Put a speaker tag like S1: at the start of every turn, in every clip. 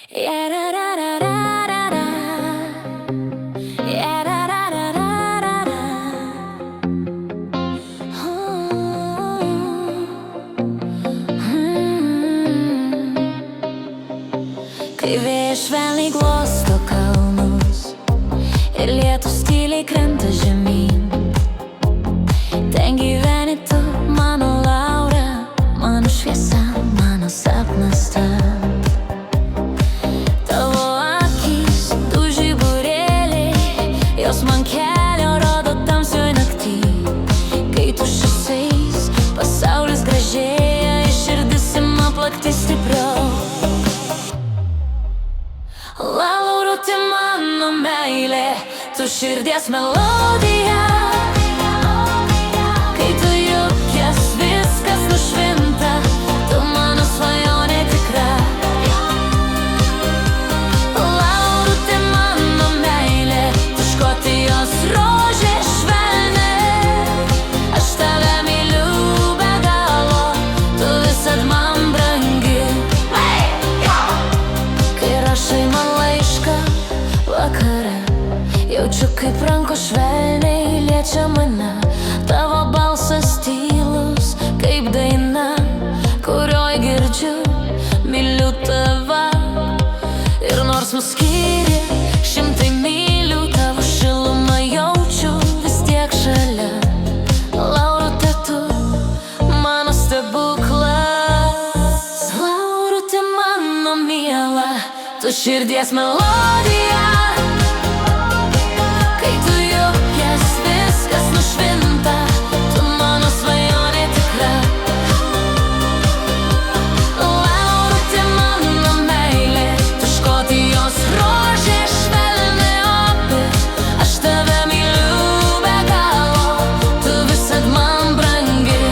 S1: Kai vėjas švelniai glosto kalnus ir lietus tyliai krenta žemyn, ten gyveni tu, mano Laura, mano šviesa, mano sapnas ten. Tavo akys, du žiburėliai, jos man kelio rodo tamsioj nakty. Kai tu šypsais, pasaulis gražėja, į širdis ima plakti stipriau. Laurute, mano meilė, tu širdies melodija. Kai tu juokies, viskas nušvinta, tu mano svajonė tikra. Laurute, mano meilė, tu Škotijos rožė švelni. Aš tave myliu be galo, tu visad man brangi. Kai rašai man laišką vakare, jaučiu, kaip rankos švelniai liečia mane. Tavo balsas tylus, kaip daina, kurioj girdžiu, myliu tave. Ir nors mus skyrė šimtai mylių, tavo šilumą jaučiu vis tiek šalia. Laurute, tu mano stebuklas. Laurute, mano miela, tu širdies melodija. Kai tu juokies, viskas nušvinta, tu mano svajonė tikra. Laurute, mano meilė, tu Škotijos rožė švelni opi. Aš tave myliu be galo, tu visad man brangi.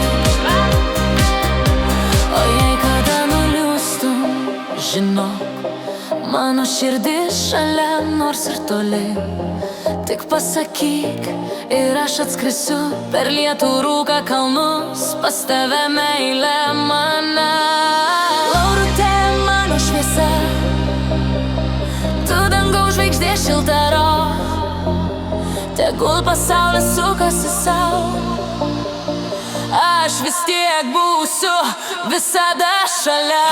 S1: O jei kada nuliūstum, žinok, mano širdis šalia, nors ir toli. Tik pasakyk ir aš atskrisiu per lietų rūką kalnus, pas tave meilė mano. Laurute, mano šviesa, tu dangaus žvaigždė šilta ro. Tegul pasaulis sukasi sau, aš vis tiek būsiu visada šalia.